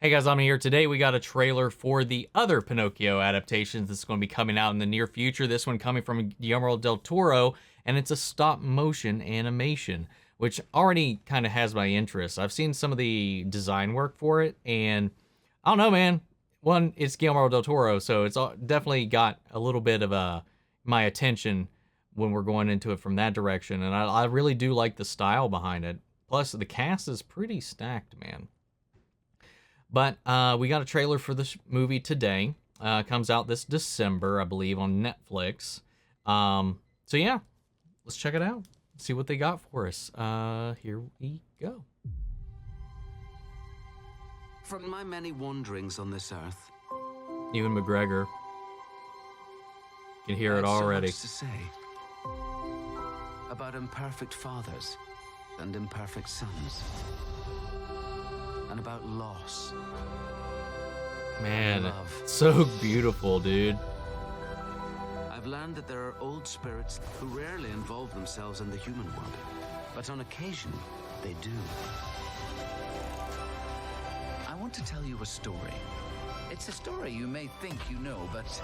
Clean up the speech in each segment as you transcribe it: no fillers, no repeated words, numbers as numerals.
Hey guys, I'm here. Today we got a trailer for the other Pinocchio adaptations that's going to be coming out in the near future. This one coming from Guillermo del Toro, and it's a stop motion animation, which already kind of has my interest. I've seen some of the design work for it, and I don't know, man. One, it's Guillermo del Toro, so it's definitely got a little bit of my attention when we're going into it from that direction, and I really do like the style behind it. Plus, the cast is pretty stacked, man. But we got a trailer for this movie today. Comes out this December, I believe, on Netflix. So yeah, let's check it out. See what they got for us. Here we go. From my many wanderings on this earth, Ewan McGregor. Can hear it already. So much to say about imperfect fathers and imperfect sons. And about loss. Man, so beautiful, dude. I've learned that there are old spirits who rarely involve themselves in the human world, but on occasion, they do. I want to tell you a story. It's a story you may think you know, but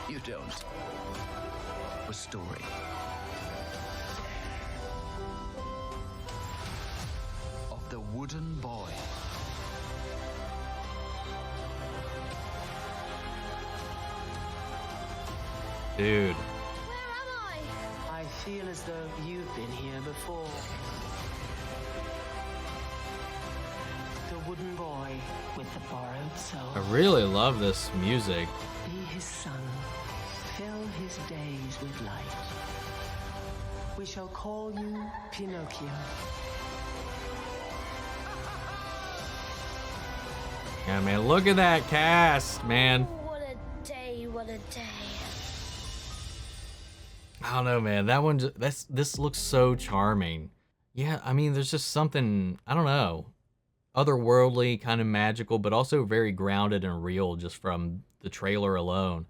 you don't. A story of the wooden boy. Dude. Where am I? I feel as though you've been here before. The wooden boy with the borrowed soul. I really love this music. Be his son. Fill his days with light. We shall call you Pinocchio. Yeah, man, look at that cast, man. What a day, what a day. I don't know, man. That one, this looks so charming. Yeah, I mean, there's just something, I don't know, otherworldly, kind of magical, but also very grounded and real just from the trailer alone,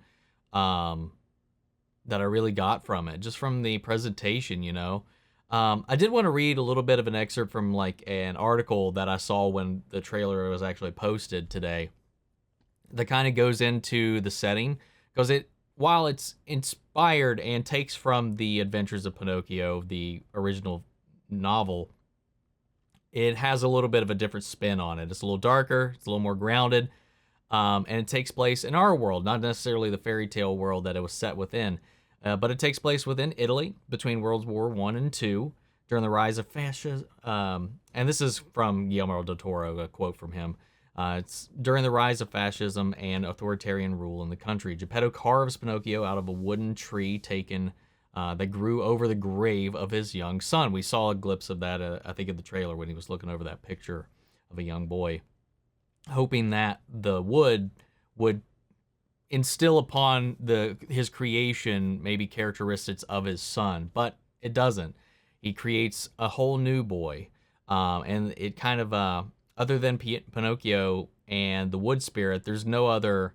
that I really got from it, just from the presentation, you know. I did want to read a little bit of an excerpt from like an article that I saw when the trailer was actually posted today that kind of goes into the setting, because while it's inspired and takes from the Adventures of Pinocchio, the original novel, it has a little bit of a different spin on it. It's a little darker, it's a little more grounded, and it takes place in our world, not necessarily the fairy tale world that it was set within. But it takes place within Italy between World War I and II during the rise of fascism. And this is from Guillermo del Toro, a quote from him. It's during the rise of fascism and authoritarian rule in the country. Geppetto carves Pinocchio out of a wooden tree that grew over the grave of his young son. We saw a glimpse of that, I think, in the trailer when he was looking over that picture of a young boy, hoping that the wood would instill upon his creation maybe characteristics of his son, but it doesn't. He creates a whole new boy, and it kind of other than Pinocchio and the wood spirit, there's no other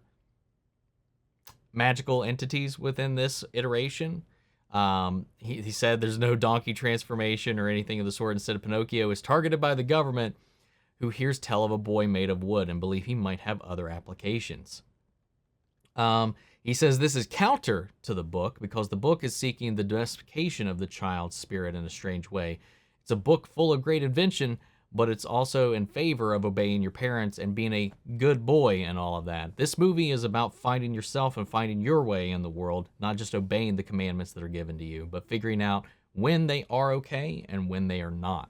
magical entities within this iteration. He said there's no donkey transformation or anything of the sort. Instead, of Pinocchio is targeted by the government, who hears tell of a boy made of wood and believe he might have other applications. He says this is counter to the book because the book is seeking the domestication of the child's spirit in a strange way. It's a book full of great invention, but it's also in favor of obeying your parents and being a good boy and all of that. This movie is about finding yourself and finding your way in the world, not just obeying the commandments that are given to you, but figuring out when they are okay and when they are not.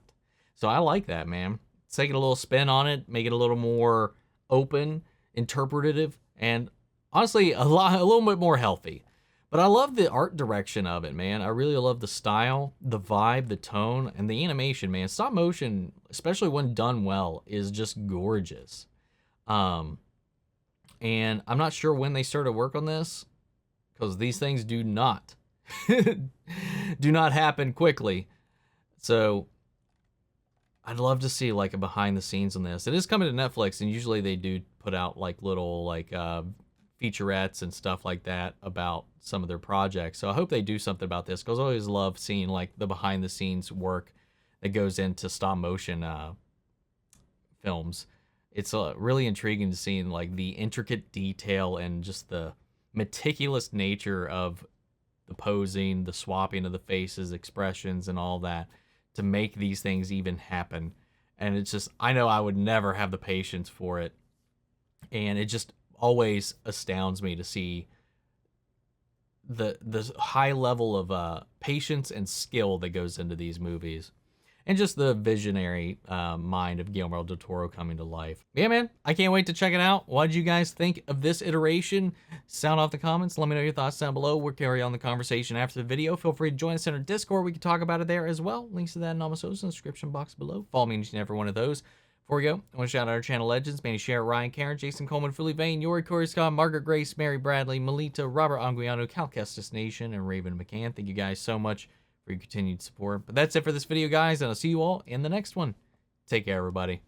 So I like that, man. It's taking a little spin on it, make it a little more open, interpretative, and honestly, a little bit more healthy. But I love the art direction of it, man. I really love the style, the vibe, the tone, and the animation, man. Stop motion, especially when done well, is just gorgeous. And I'm not sure when they started work on this, because these things do not happen quickly. So I'd love to see like a behind the scenes on this. It is coming to Netflix, and usually they do put out like little featurettes and stuff like that about some of their projects. So I hope they do something about this, because I always love seeing like the behind the scenes work that goes into stop motion films. it's really intriguing to see like the intricate detail and just the meticulous nature of the posing, the swapping of the faces, expressions, and all that to make these things even happen. And it's just, I know I would never have the patience for it. And it just always astounds me to see the high level of patience and skill that goes into these movies. And just the visionary mind of Guillermo del Toro coming to life. Yeah, man, I can't wait to check it out. What did you guys think of this iteration? Sound off the comments. Let me know your thoughts down below. We'll carry on the conversation after the video. Feel free to join us in our Discord. We can talk about it there as well. Links to that and almost those in the description box below. Follow me in each and every one of those. Before we go, I want to shout out our channel legends, Manny Sherritt, Ryan Karen, Jason Coleman, Philly Vane, Yori Corey Scott, Margaret Grace, Mary Bradley, Melita, Robert Anguiano, Cal Kestis Nation, and Raven McCann. Thank you guys so much for your continued support. But that's it for this video, guys, and I'll see you all in the next one. Take care, everybody.